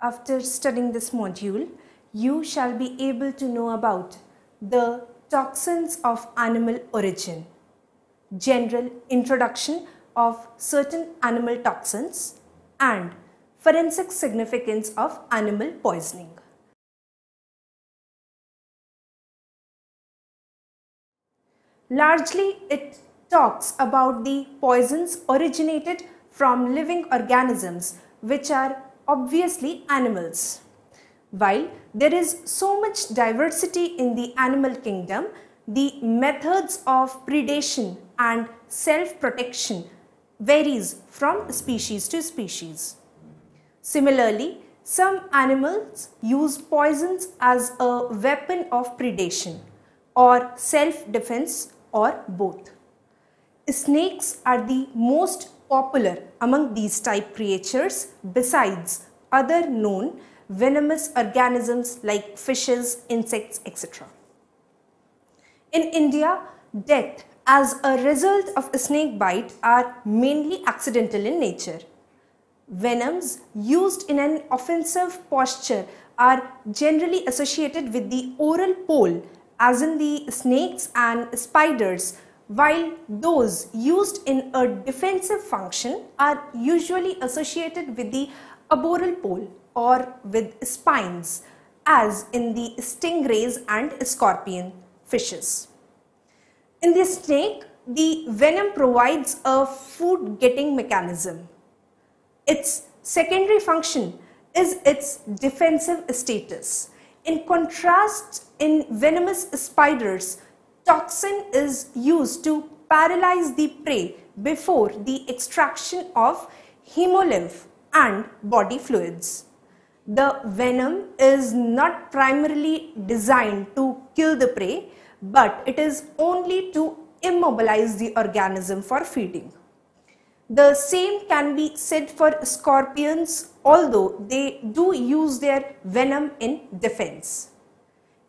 After studying this module, you shall be able to know about the toxins of animal origin, general introduction of certain animal toxins, and forensic significance of animal poisoning. Largely, it talks about the poisons originated from living organisms, which are obviously animals. While there is so much diversity in the animal kingdom, the methods of predation and self-protection varies from species to species. Similarly, some animals use poisons as a weapon of predation or self-defense or both. Snakes are the most popular among these type creatures besides other known venomous organisms like fishes, insects, etc. In India, death as a result of a snake bite are mainly accidental in nature. Venoms used in an offensive posture are generally associated with the oral pole, as in the snakes and spiders, while those used in a defensive function are usually associated with the arboreal pole or with spines, as in the stingrays and scorpion fishes. In the snake, the venom provides a food-getting mechanism. Its secondary function is its defensive status. In contrast, in venomous spiders, toxin is used to paralyze the prey before the extraction of hemolymph and body fluids. The venom is not primarily designed to kill the prey, but it is only to immobilize the organism for feeding. The same can be said for scorpions, although they do use their venom in defense.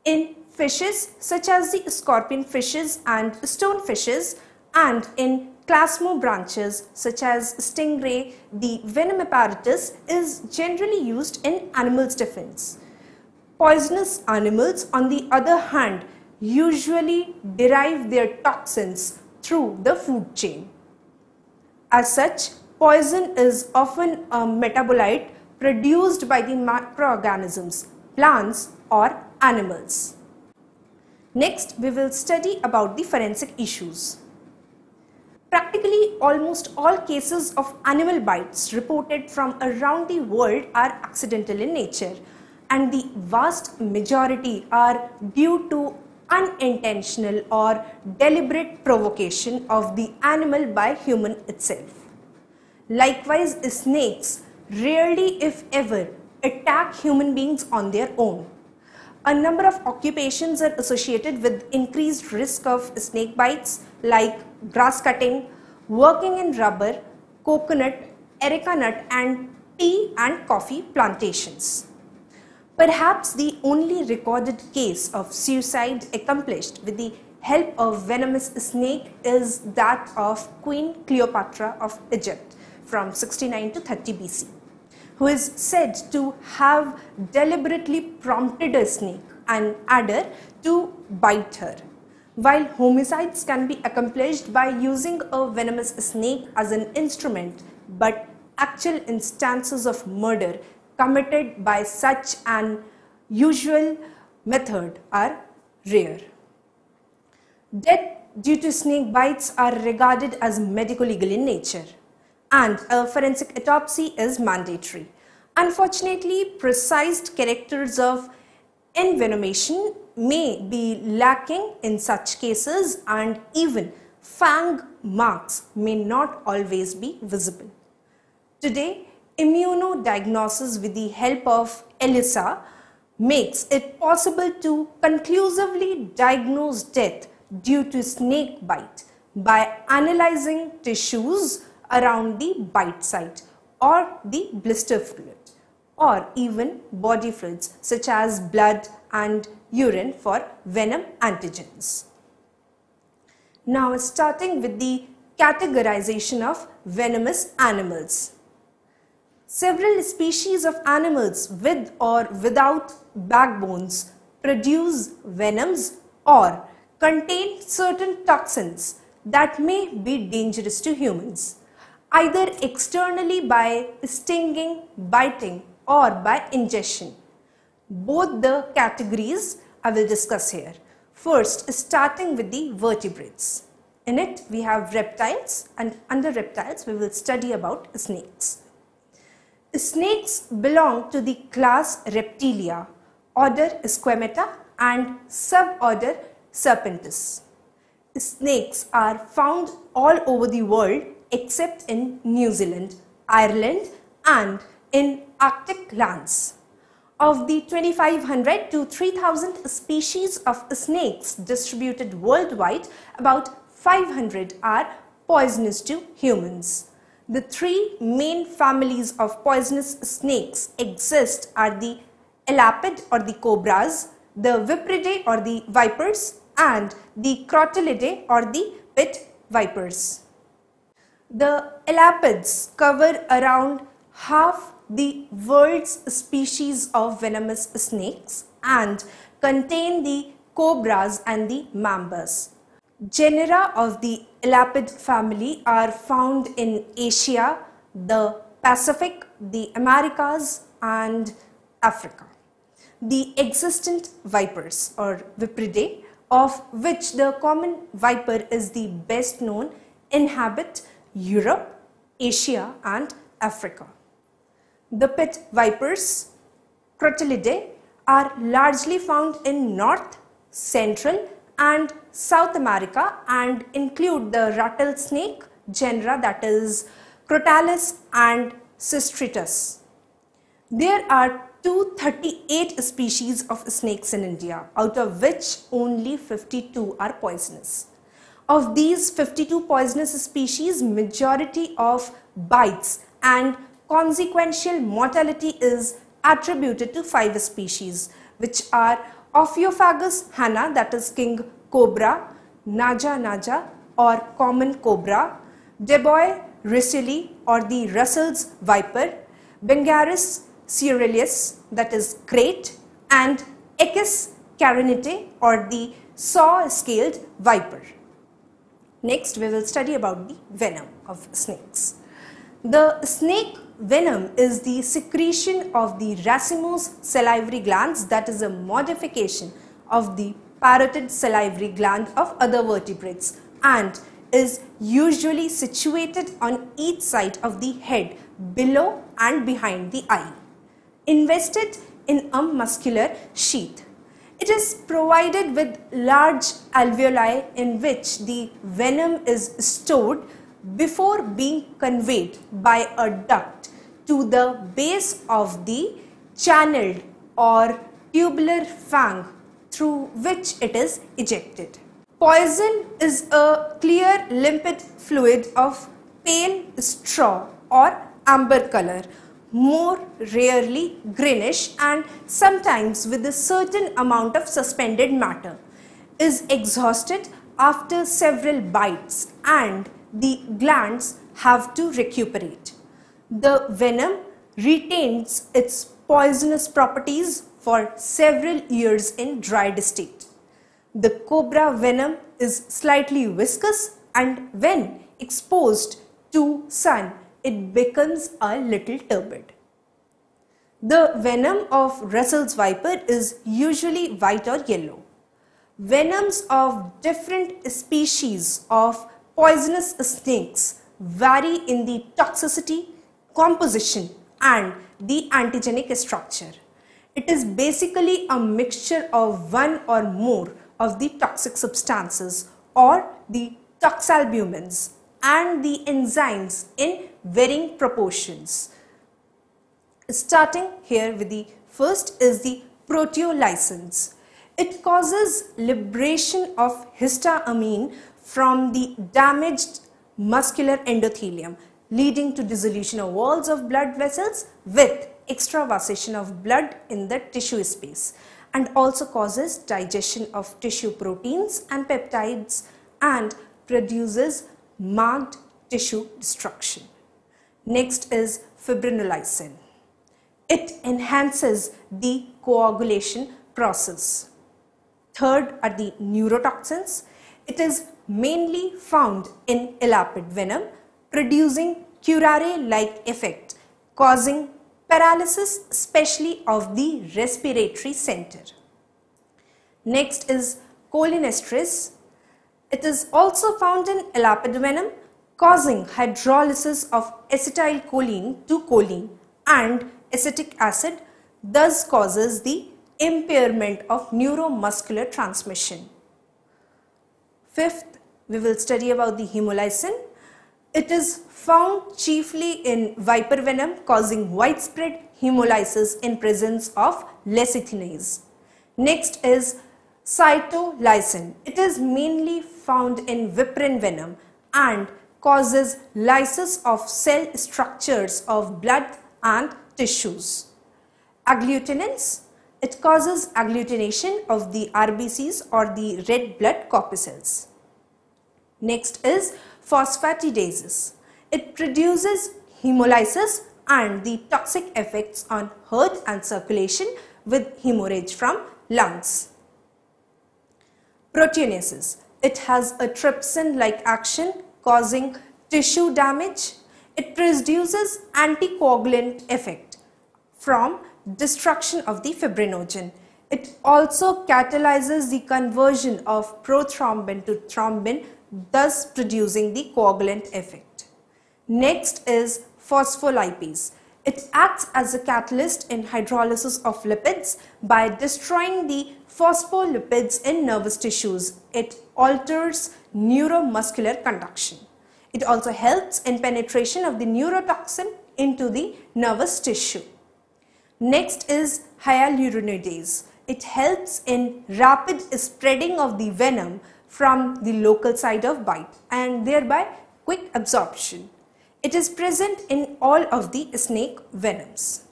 In fishes such as the scorpion fishes and stonefishes, and in plasmobranches such as stingray, the venom apparatus is generally used in animals' defense. Poisonous animals, on the other hand, usually derive their toxins through the food chain. As such, poison is often a metabolite produced by the microorganisms, plants or animals. Next, we will study about the forensic issues. Practically almost all cases of animal bites reported from around the world are accidental in nature, and the vast majority are due to unintentional or deliberate provocation of the animal by human itself. Likewise, snakes rarely, if ever, attack human beings on their own. A number of occupations are associated with increased risk of snake bites, like grass cutting, working in rubber, coconut, areca nut, and tea and coffee plantations. Perhaps the only recorded case of suicide accomplished with the help of venomous snake is that of Queen Cleopatra of Egypt from 69 to 30 BC, who is said to have deliberately prompted a snake, an adder, to bite her. While homicides can be accomplished by using a venomous snake as an instrument, but actual instances of murder committed by such an usual method are rare. Death due to snake bites are regarded as medico-legal in nature, and a forensic autopsy is mandatory. Unfortunately, precise characters of envenomation may be lacking in such cases, and even fang marks may not always be visible. Today, immunodiagnosis with the help of ELISA makes it possible to conclusively diagnose death due to snake bite by analyzing tissues around the bite site or the blister fluid, or even body fluids such as blood and urine for venom antigens. Now, starting with the categorization of venomous animals. Several species of animals with or without backbones produce venoms or contain certain toxins that may be dangerous to humans, either externally by stinging, biting, or by ingestion. Both the categories I will discuss here. First, starting with the vertebrates. In it, we have reptiles, and under reptiles, we will study about snakes. Snakes belong to the class Reptilia, order Squamata, and suborder Serpentis. Snakes are found all over the world except in New Zealand, Ireland, and in Arctic lands. Of the 2,500 to 3,000 species of snakes distributed worldwide, about 500 are poisonous to humans. The three main families of poisonous snakes exist are the elapid or the cobras, the vipridae or the vipers, and the crotalidae or the pit vipers. The elapids cover around half the world's species of venomous snakes and contain the cobras and the mambas. Genera of the elapid family are found in Asia, the Pacific, the Americas, and Africa. The existent vipers or vipridae, of which the common viper is the best known, inhabit Europe, Asia, and Africa. The pit vipers, crotalidae, are largely found in North, Central, and South America and include the rattlesnake genera, that is Crotalus and Cistritus. There are 238 species of snakes in India, out of which only 52 are poisonous. Of these 52 poisonous species, majority of bites and consequential mortality is attributed to 5 species, which are Ophiopagus hana, that is king cobra, naja or common cobra, Deboe russelli or the Russell's viper, Bengaris cerealis, that is crate, and Echis carinite or the saw-scaled viper. Next, we will study about the venom of snakes. The snake venom is the secretion of the racemose salivary glands, that is a modification of the parotid salivary gland of other vertebrates, and is usually situated on each side of the head, below and behind the eye, invested in a muscular sheath. It is provided with large alveoli in which the venom is stored before being conveyed by a duct to the base of the channeled or tubular fang through which it is ejected. Poison is a clear limpid fluid of pale straw or amber color, more rarely greenish and sometimes with a certain amount of suspended matter, is exhausted after several bites and the glands have to recuperate. The venom retains its poisonous properties for several years in dried state. The cobra venom is slightly viscous, and when exposed to sun, it becomes a little turbid. The venom of Russell's viper is usually white or yellow. Venoms of different species of poisonous snakes vary in the toxicity, composition, and the antigenic structure. It is basically a mixture of one or more of the toxic substances or the toxalbumins and the enzymes in varying proportions. Starting here with the first is the proteolysins. It causes liberation of histamine from the damaged muscular endothelium, leading to dissolution of walls of blood vessels with extravasation of blood in the tissue space, and also causes digestion of tissue proteins and peptides and produces marked tissue destruction. Next is fibrinolysin. It enhances the coagulation process. Third are the neurotoxins. It is mainly found in elapid venom, producing curare-like effect, causing paralysis especially of the respiratory center. Next is cholinesterase. It is also found in elapid venom, causing hydrolysis of acetylcholine to choline and acetic acid, thus causes the impairment of neuromuscular transmission. Fifth, we will study about the hemolysin. It is found chiefly in viper venom, causing widespread hemolysis in presence of lecithinase. Next is cytolysin. It is mainly found in viperine venom and causes lysis of cell structures of blood and tissues. Agglutinins. It causes agglutination of the RBCs or the red blood corpuscles. Next is phosphatidases. It produces hemolysis and the toxic effects on heart and circulation with hemorrhage from lungs. Proteinases. It has a trypsin-like action causing tissue damage. It produces anticoagulant effect from destruction of the fibrinogen. It also catalyzes the conversion of prothrombin to thrombin, thus producing the coagulant effect. Next is phospholipase. It acts as a catalyst in hydrolysis of lipids by destroying the phospholipids in nervous tissues. It alters neuromuscular conduction. It also helps in penetration of the neurotoxin into the nervous tissue. Next is hyaluronidase. It helps in rapid spreading of the venom from the local site of bite and thereby quick absorption. It is present in all of the snake venoms.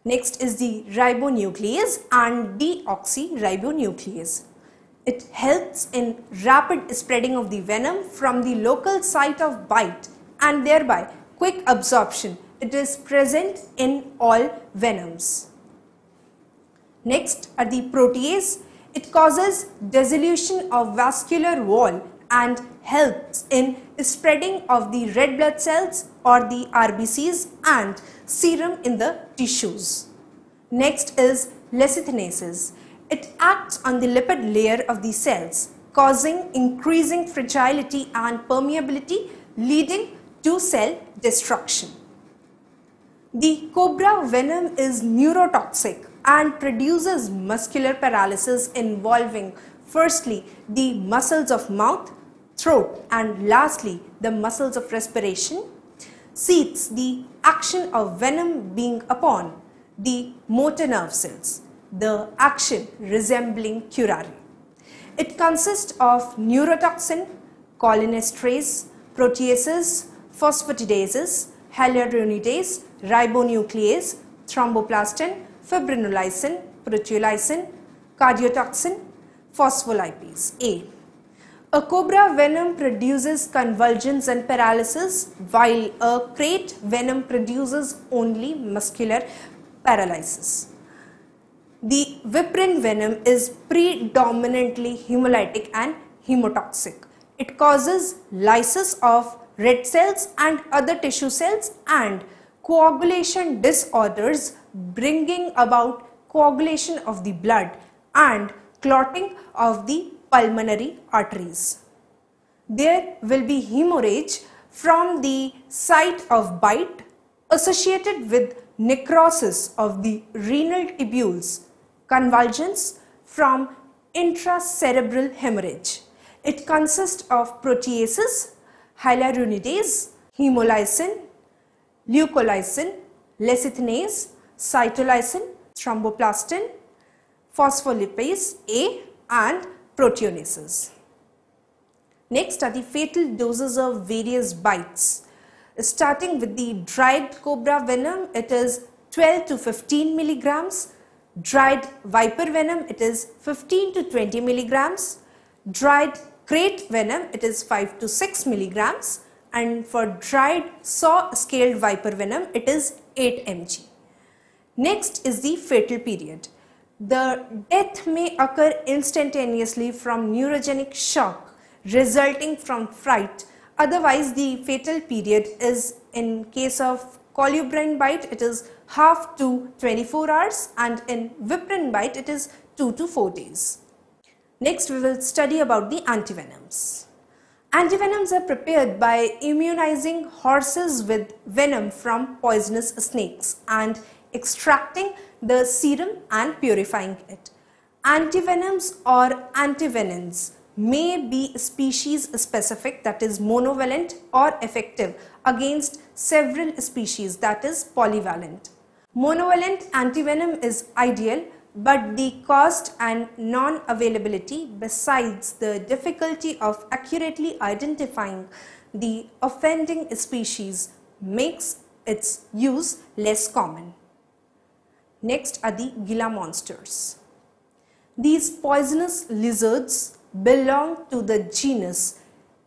Next is the ribonuclease and deoxyribonuclease. It helps in rapid spreading of the venom from the local site of bite and thereby quick absorption. It is present in all venoms. Next are the protease. It causes dissolution of vascular wall and helps in spreading of the red blood cells or the RBCs and serum in the tissues. Next is lecithinases. It acts on the lipid layer of the cells, causing increasing fragility and permeability, leading to cell destruction. The cobra venom is neurotoxic and produces muscular paralysis involving firstly the muscles of mouth, throat and lastly the muscles of respiration. Seats the action of venom being upon the motor nerve cells, the action resembling curare. It consists of neurotoxin, cholinesterase, proteases, phosphatidases, hyaluronidase, ribonuclease, thromboplastin, fibrinolysin, proteolysin, cardiotoxin, phospholipase A. A cobra venom produces convulsions and paralysis, while a crate venom produces only muscular paralysis. The viperine venom is predominantly hemolytic and hemotoxic. It causes lysis of red cells and other tissue cells and coagulation disorders, bringing about coagulation of the blood and clotting of the pulmonary arteries. There will be hemorrhage from the site of bite associated with necrosis of the renal tubules, convulsions from intracerebral hemorrhage. It consists of proteases, hyaluronidase, hemolysin, leucolysin, lecithinase, cytolysin, thromboplastin, phospholipase A and proteinases. Next are the fatal doses of various bites. Starting with the dried cobra venom, it is 12 to 15 milligrams. Dried viper venom, it is 15 to 20 milligrams. Dried crate venom, it is 5 to 6 milligrams. and for dried saw-scaled viper venom it is 8 mg. Next is the fatal period. The death may occur instantaneously from neurogenic shock resulting from fright. Otherwise, the fatal period is, in case of colubrine bite, it is half to 24 hours, and in viperine bite it is 2 to 4 days. Next, we will study about the antivenoms. Antivenoms are prepared by immunizing horses with venom from poisonous snakes and extracting the serum and purifying it. Antivenoms or antivenins may be species specific, that is monovalent, or effective against several species, that is polyvalent. Monovalent antivenom is ideal, but the cost and non-availability, besides the difficulty of accurately identifying the offending species, makes its use less common. Next are the Gila monsters. These poisonous lizards belong to the genus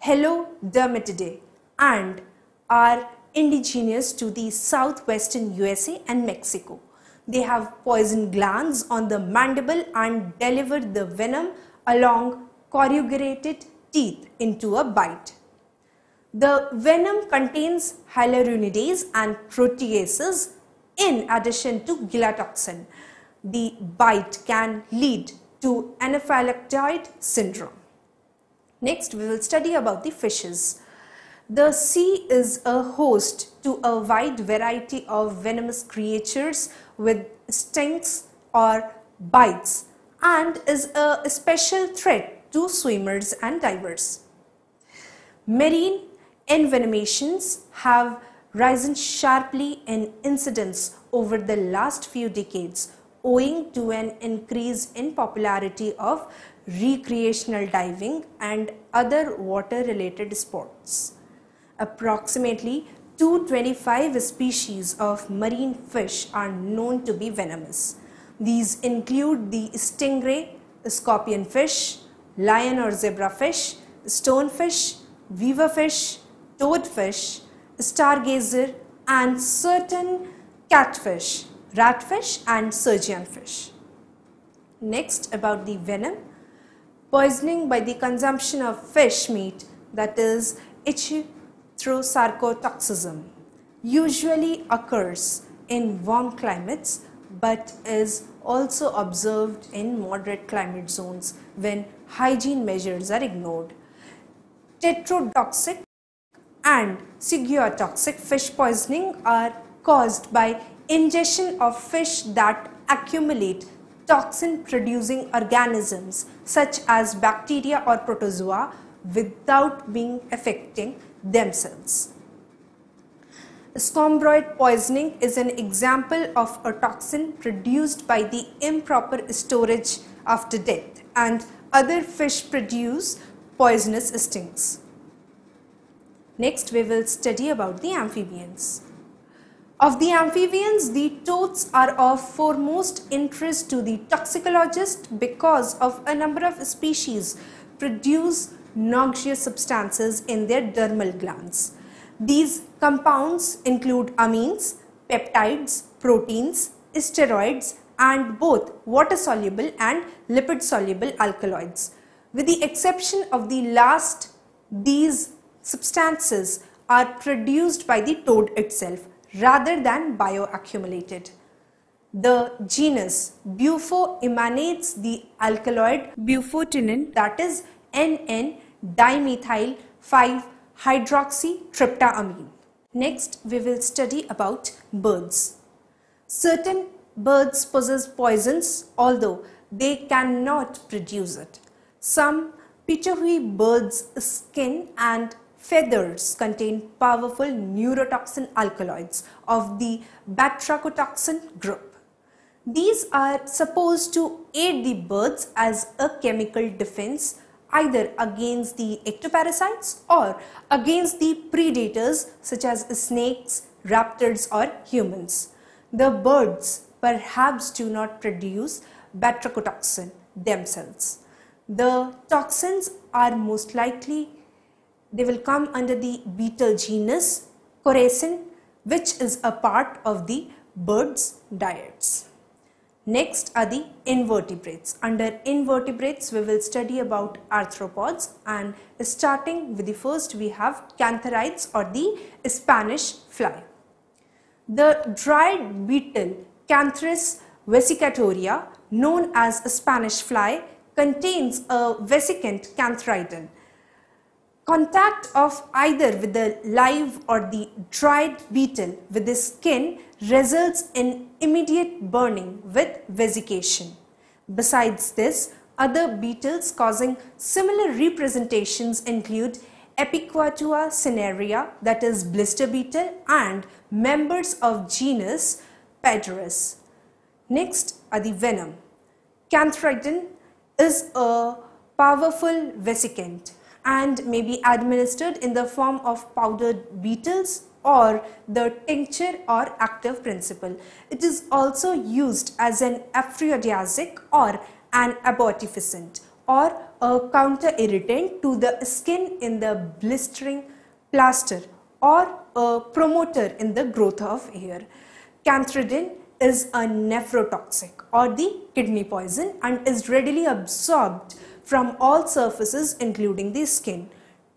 Helodermatidae and are indigenous to the southwestern USA and Mexico. They have poison glands on the mandible and deliver the venom along corrugated teeth into a bite. The venom contains hyaluronidase and proteases in addition to gilatoxin. The bite can lead to anaphylactoid syndrome. Next, we will study about the fishes. The sea is a host to a wide variety of venomous creatures with stings or bites and is a special threat to swimmers and divers. Marine envenomations have risen sharply in incidence over the last few decades owing to an increase in popularity of recreational diving and other water-related sports. Approximately 225 species of marine fish are known to be venomous. These include the stingray, scorpionfish, lion or zebrafish, stonefish, weaverfish, toadfish, stargazer, and certain catfish, ratfish and surgeonfish. Next, about the venom. Poisoning by the consumption of fish meat, that is ichthyosarcotoxism, usually occurs in warm climates but is also observed in moderate climate zones when hygiene measures are ignored. Tetrodotoxic and cygiotoxic fish poisoning are caused by ingestion of fish that accumulate toxin producing organisms such as bacteria or protozoa without being affecting themselves. Scombroid poisoning is an example of a toxin produced by the improper storage after death, and other fish produce poisonous stings. Next, we will study about the amphibians. Of the amphibians, the toads are of foremost interest to the toxicologist because of a number of species produce noxious substances in their dermal glands. These compounds include amines, peptides, proteins, steroids, and both water-soluble and lipid-soluble alkaloids. With the exception of the last, these substances are produced by the toad itself rather than bioaccumulated. The genus Bufo emanates the alkaloid bufotenin, that is NN-dimethyl-5-hydroxytryptamine. Next, we will study about birds. Certain birds possess poisons, although they cannot produce it. Some pichohui birds' skin and feathers contain powerful neurotoxin alkaloids of the batrachotoxin group. These are supposed to aid the birds as a chemical defense either against the ectoparasites or against the predators such as snakes, raptors or humans. The birds perhaps do not produce batrachotoxin themselves. The toxins are most likely They will come under the beetle genus Coracin, which is a part of the bird's diets. Next are the invertebrates. Under invertebrates, we will study about arthropods, and starting with the first, we have cantharides or the Spanish fly. The dried beetle Cantharus vesicatoria, known as a Spanish fly, contains a vesicant cantharidin. Contact of either with the live or the dried beetle with the skin results in immediate burning with vesication. Besides this, other beetles causing similar representations include Epiquatua cinerea, that is blister beetle, and members of genus Pedris. Next are the venom. Cantharidin is a powerful vesicant and may be administered in the form of powdered beetles or the tincture or active principle. It is also used as an aphrodisiac or an abortifacient or a counter irritant to the skin in the blistering plaster or a promoter in the growth of hair. Cantharidin is a nephrotoxic or the kidney poison and is readily absorbed from all surfaces including the skin.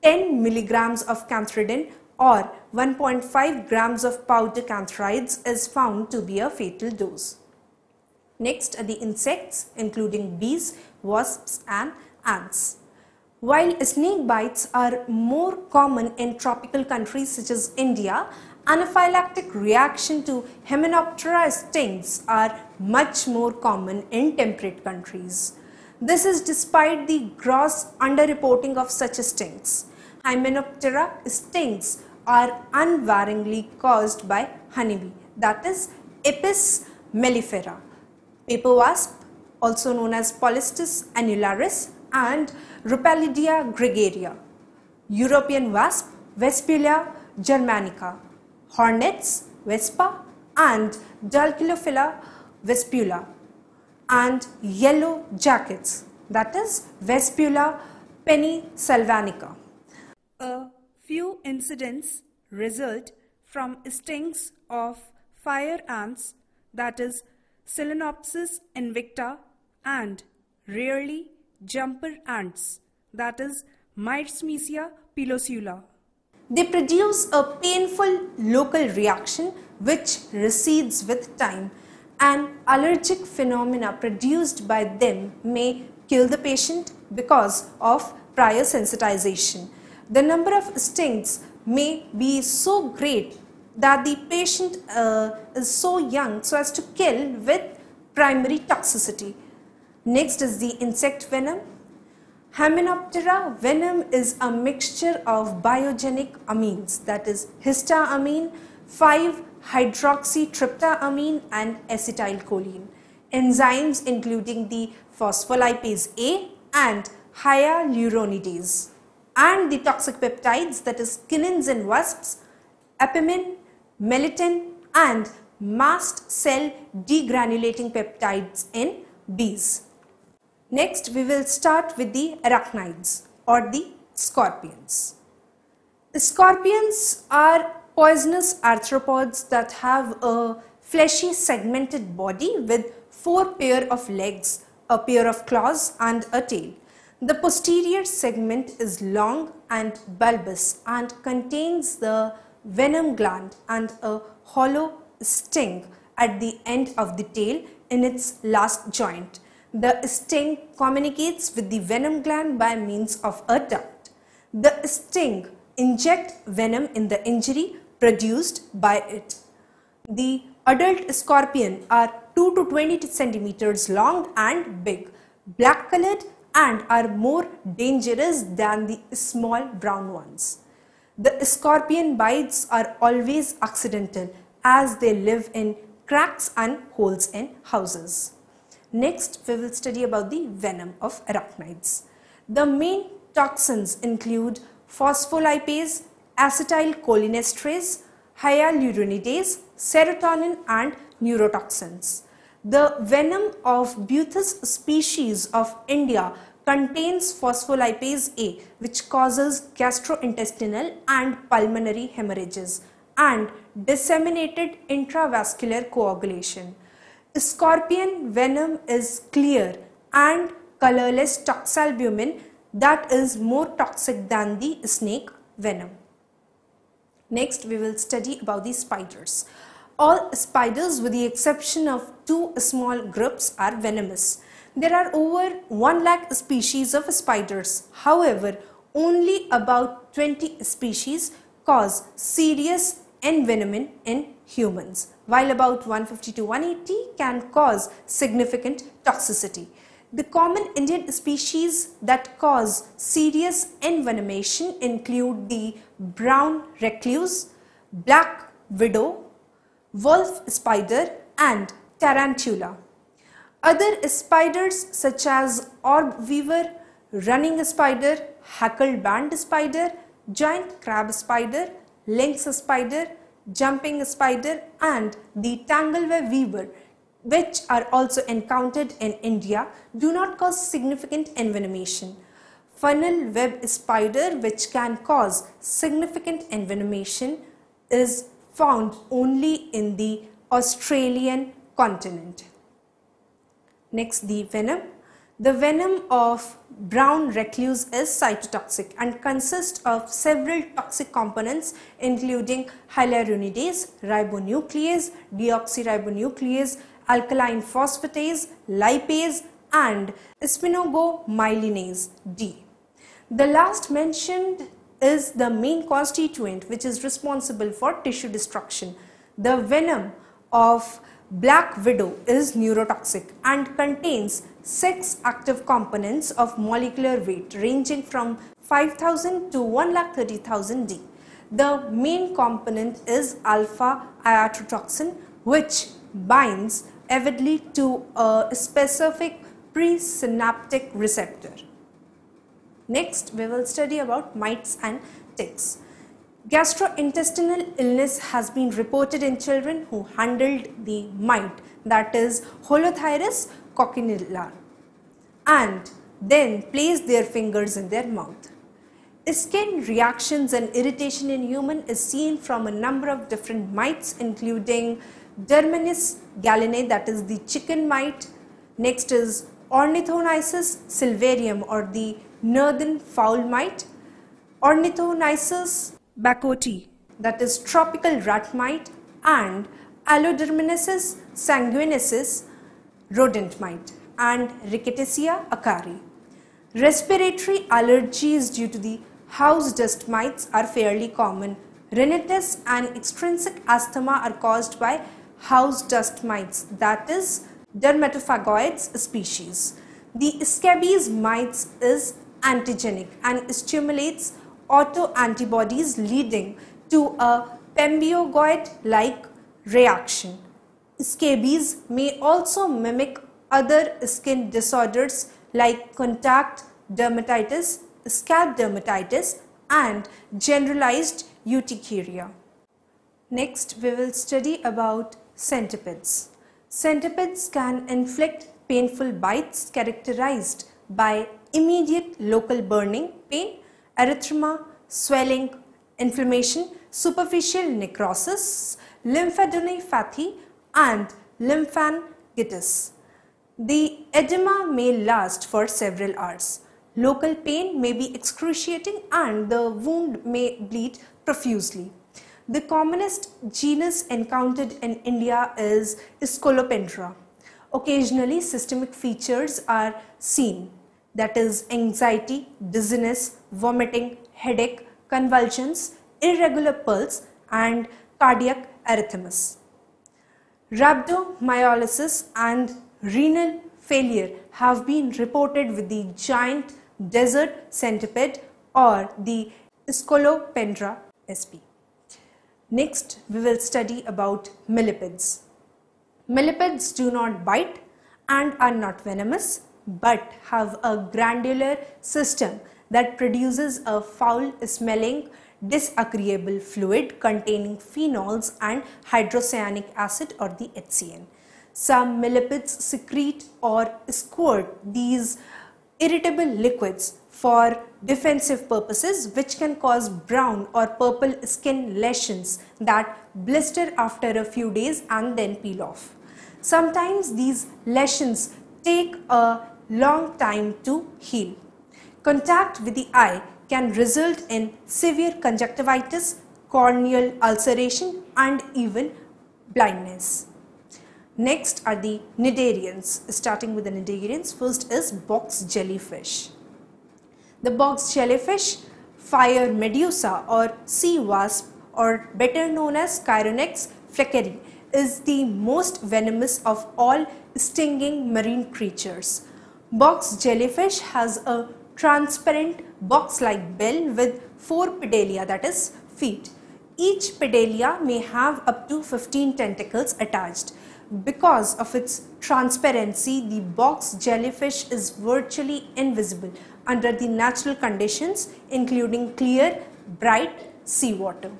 10 milligrams of cantharidin or 1.5 grams of powder cantharides is found to be a fatal dose. Next are the insects including bees, wasps and ants. While snake bites are more common in tropical countries such as India, anaphylactic reaction to Hymenoptera stings are much more common in temperate countries. This is despite the gross underreporting of such stings. Hymenoptera stings are unvaryingly caused by honeybee, that is Apis mellifera, paper wasp, also known as Polistes annularis, and Rupalidia gregaria, European wasp, Vespula germanica, hornets, Vespa, and Dulcilophila vespula, and yellow jackets, that is Vespula pennsylvanica. A few incidents result from stings of fire ants, that is Solenopsis invicta, and rarely jumper ants, that is Myrmecia pilosula. They produce a painful local reaction which recedes with time, and allergic phenomena produced by them may kill the patient because of prior sensitization. The number of stings may be so great that the patient is so young so as to kill with primary toxicity. Next is the insect venom. Hymenoptera venom is a mixture of biogenic amines, that is histamine, 5-hydroxytryptamine and acetylcholine. Enzymes including the phospholipase A and hyaluronidase, and the toxic peptides, that is kinins in wasps, apimin, melittin and mast cell degranulating peptides in bees. Next, we will start with the arachnids or the scorpions. The scorpions are poisonous arthropods that have a fleshy segmented body with 4 pair of legs, a pair of claws and a tail. The posterior segment is long and bulbous and contains the venom gland and a hollow sting at the end of the tail in its last joint. The sting communicates with the venom gland by means of a duct. The sting injects venom in the injury produced by it. The adult scorpion are 2 to 20 centimeters long and big, black colored, and are more dangerous than the small brown ones. The scorpion bites are always accidental as they live in cracks and holes in houses. Next, we will study about the venom of arachnids. The main toxins include phospholipase, acetylcholinesterase, hyaluronidase, serotonin and neurotoxins. The venom of Buthus species of India contains phospholipase A, which causes gastrointestinal and pulmonary hemorrhages and disseminated intravascular coagulation. Scorpion venom is clear and colorless toxalbumin that is more toxic than the snake venom. Next, we will study about the spiders. All spiders, with the exception of two small groups, are venomous. There are over 1 lakh species of spiders. However, only about 20 species cause serious envenomment in humans, while about 150 to 180 can cause significant toxicity. The common Indian species that cause serious envenomation include the brown recluse, black widow, wolf spider and tarantula. Other spiders such as orb weaver, running spider, hackled band spider, giant crab spider, lynx spider, jumping spider and the tangleweb weaver, which are also encountered in India, do not cause significant envenomation. Funnel web spider, which can cause significant envenomation, is found only in the Australian continent. Next, the venom. The venom of brown recluse is cytotoxic and consists of several toxic components including hyaluronidase, ribonuclease, deoxyribonuclease, alkaline phosphatase, lipase and sphingomyelinase D. The last mentioned is the main constituent which is responsible for tissue destruction. The venom of black widow is neurotoxic and contains 6 active components of molecular weight ranging from 5,000 to 1,30,000 D. The main component is alpha iotrotoxin, which binds avidly to a specific presynaptic receptor. Next, we will study about mites and ticks. Gastrointestinal illness has been reported in children who handled the mite, that is Holothyrus coccinella, and then placed their fingers in their mouth. Skin reactions and irritation in human is seen from a number of different mites including Dermanis gallinae, that is the chicken mite. Next is Ornithonisus silvarium or the northern fowl mite, Ornithonisus bakoti, that is tropical rat mite, and Allodermanisis sanguinesis rodent mite, and Rickettsia acari. Respiratory allergies due to the house dust mites are fairly common. Rhinitis and extrinsic asthma are caused by house dust mites, that is dermatophagoids species. The scabies mites is antigenic and stimulates autoantibodies leading to a pemphigoid-like reaction. Scabies may also mimic other skin disorders like contact dermatitis, scalp dermatitis and generalized urticaria. Next, we will study about centipedes. Centipedes can inflict painful bites characterized by immediate local burning, pain, erythema, swelling, inflammation, superficial necrosis, lymphadenopathy and lymphangitis. The edema may last for several hours. Local pain may be excruciating and the wound may bleed profusely. The commonest genus encountered in India is Scolopendra. Occasionally, systemic features are seen, that is anxiety, dizziness, vomiting, headache, convulsions, irregular pulse and cardiac arrhythmias. Rhabdomyolysis and renal failure have been reported with the giant desert centipede or the Scolopendra sp. Next, we will study about millipedes. Millipedes do not bite and are not venomous but have a granular system that produces a foul-smelling disagreeable fluid containing phenols and hydrocyanic acid or the HCN. Some millipedes secrete or squirt these irritable liquids for defensive purposes, which can cause brown or purple skin lesions that blister after a few days and then peel off. Sometimes these lesions take a long time to heal. Contact with the eye can result in severe conjunctivitis, corneal ulceration, and even blindness. Next are the cnidarians. Starting with the cnidarians, first is box jellyfish. The box jellyfish, fire medusa or sea wasp, or better known as Chironex fleckeri, is the most venomous of all stinging marine creatures. Box jellyfish has a transparent box-like bill with 4 pedalia, that is feet. Each pedalia may have up to 15 tentacles attached. Because of its transparency, the box jellyfish is virtually invisible under the natural conditions, including clear, bright seawater.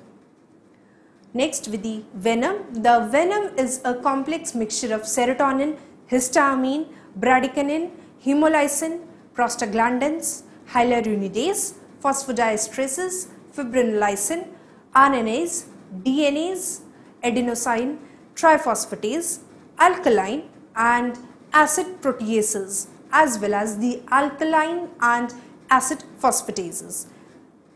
Next, with the venom. The venom is a complex mixture of serotonin, histamine, bradykinin, hemolysin, prostaglandins, hyaluronidase, phosphodiesterases, fibrinolysin, RNase, DNase, adenosine, triphosphatase, alkaline and acid proteases, as well as the alkaline and acid phosphatases.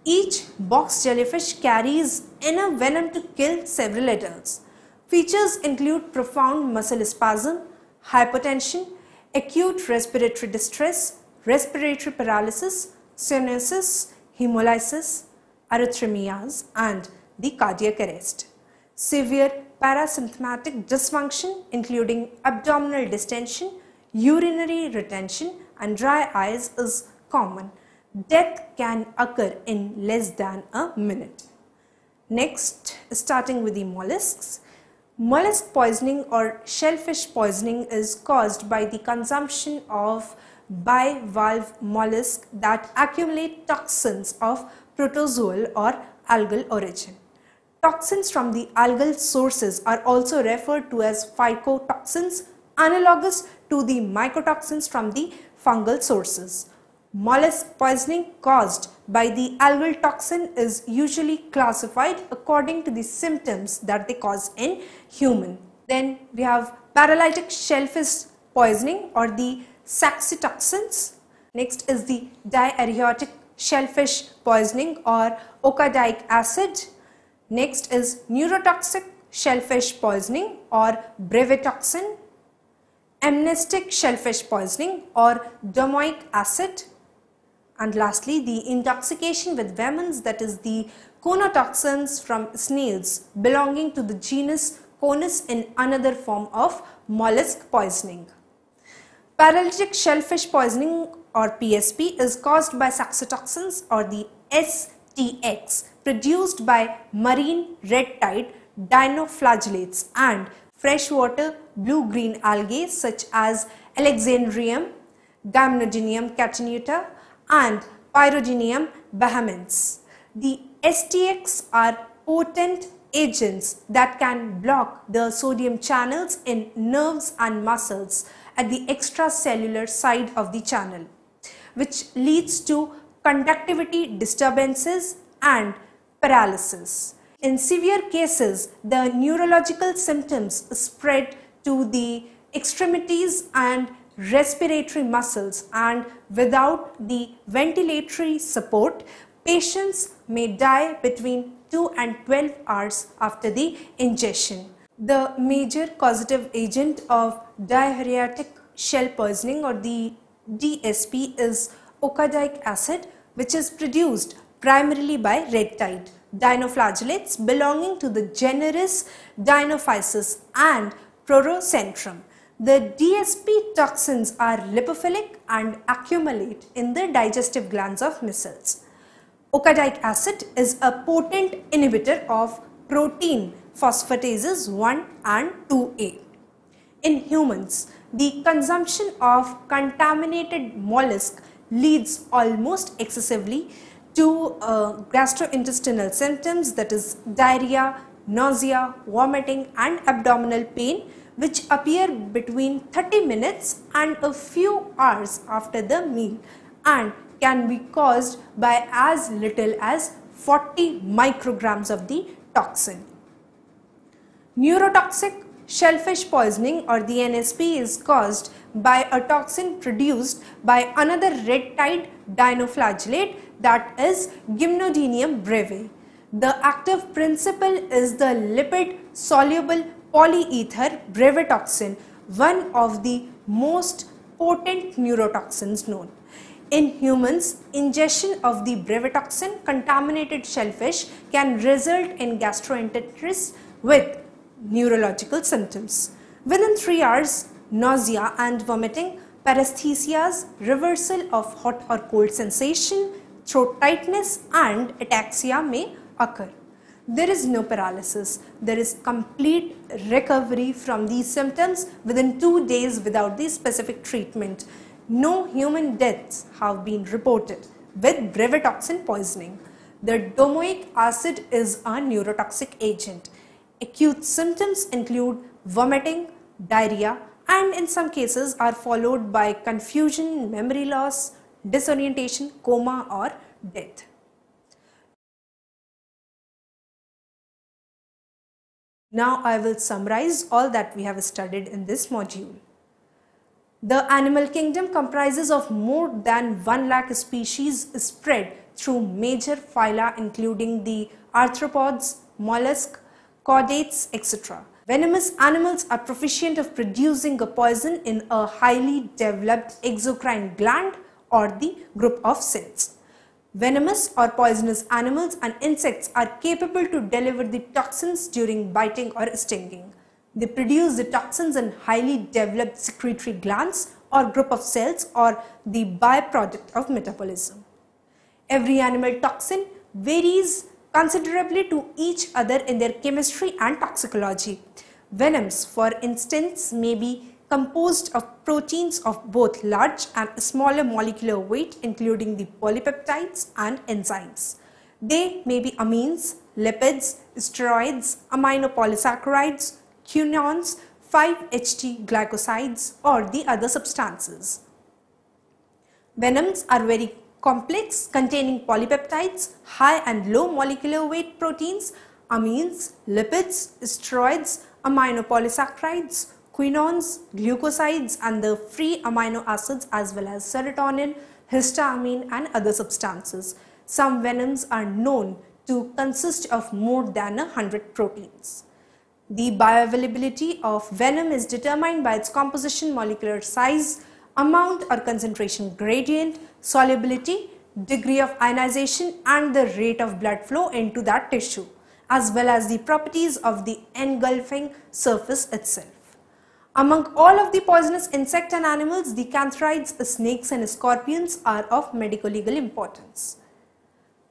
Each box jellyfish carries enough venom to kill several adults. Features include profound muscle spasm, hypotension, acute respiratory distress, respiratory paralysis, cyanosis, hemolysis, arrhythmias, and the cardiac arrest. Severe parasymptomatic dysfunction, including abdominal distension, urinary retention, and dry eyes, is common. Death can occur in less than a minute. Next, starting with the mollusks. Mollusk poisoning or shellfish poisoning is caused by the consumption of bivalve mollusks that accumulate toxins of protozoal or algal origin. Toxins from the algal sources are also referred to as phycotoxins, analogous to the mycotoxins from the fungal sources. Mollusk poisoning caused by the algal toxin is usually classified according to the symptoms that they cause in human. Then we have paralytic shellfish poisoning or the saxitoxins. Next is the diarrheotic shellfish poisoning or okadaic acid. Next is neurotoxic shellfish poisoning or brevetoxin. Amnestic shellfish poisoning or domoic acid. And lastly, the intoxication with Venoms, that is the conotoxins from snails belonging to the genus Conus, in another form of mollusk poisoning. Paralytic shellfish poisoning or PSP is caused by saxitoxins or the STX produced by marine red tide dinoflagellates and freshwater blue-green algae such as Alexandrium, Gymnodinium catenuta, and Pyrogenium vehemens. The STX are potent agents that can block the sodium channels in nerves and muscles at the extracellular side of the channel, which leads to conductivity disturbances and paralysis. In severe cases, the neurological symptoms spread to the extremities and respiratory muscles, and without the ventilatory support, patients may die between 2 and 12 hours after the ingestion. The major causative agent of diarrheatic shell poisoning or the DSP is okadaic acid, which is produced primarily by red tide dinoflagellates belonging to the genus Dinophysis and Prorocentrum. The DSP toxins are lipophilic and accumulate in the digestive glands of mussels. Okadaic acid is a potent inhibitor of protein phosphatases 1 and 2A. In humans, the consumption of contaminated mollusk leads almost excessively to gastrointestinal symptoms, that is diarrhea, nausea, vomiting and abdominal pain which appear between 30 minutes and a few hours after the meal and can be caused by as little as 40 micrograms of the toxin. Neurotoxic shellfish poisoning or the NSP is caused by a toxin produced by another red-tide dinoflagellate, that is Gymnodinium breve. The active principle is the lipid-soluble polyether brevetoxin, one of the most potent neurotoxins known. In humans, ingestion of the brevetoxin contaminated shellfish can result in gastroenteritis with neurological symptoms. Within 3 hours, nausea and vomiting, paresthesias, reversal of hot or cold sensation, throat tightness and ataxia may occur. There is no paralysis. There is complete recovery from these symptoms within 2 days without the specific treatment. No human deaths have been reported with brevetoxin poisoning. The domoic acid is a neurotoxic agent. Acute symptoms include vomiting, diarrhea, and in some cases are followed by confusion, memory loss, disorientation, coma or death. Now I will summarize all that we have studied in this module. The animal kingdom comprises of more than 1 lakh species spread through major phyla including the arthropods, mollusks, chordates, etc. Venomous animals are proficient of producing a poison in a highly developed exocrine gland or the group of cells. Venomous or poisonous animals and insects are capable to deliver the toxins during biting or stinging. They produce the toxins in highly developed secretory glands or group of cells or the byproduct of metabolism. Every animal toxin varies considerably to each other in their chemistry and toxicology. Venoms, for instance, may be composed of proteins of both large and smaller molecular weight, including the polypeptides and enzymes. They may be amines, lipids, steroids, aminopolysaccharides, quinones, 5-HT glycosides, or the other substances. Venoms are very complex, containing polypeptides, high and low molecular weight proteins, amines, lipids, steroids, aminopolysaccharides, quinones, glucosides and the free amino acids as well as serotonin, histamine and other substances. Some venoms are known to consist of more than 100 proteins. The bioavailability of venom is determined by its composition, molecular size, amount or concentration gradient, solubility, degree of ionization and the rate of blood flow into that tissue, as well as the properties of the engulfing surface itself. Among all of the poisonous insect and animals, the cantharides, snakes and scorpions are of medico-legal importance.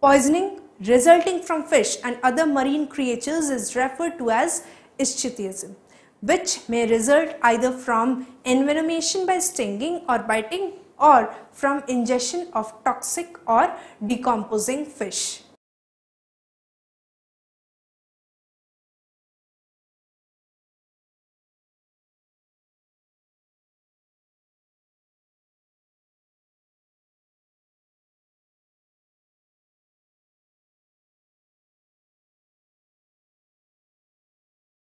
Poisoning resulting from fish and other marine creatures is referred to as ichthyism, which may result either from envenomation by stinging or biting or from ingestion of toxic or decomposing fish.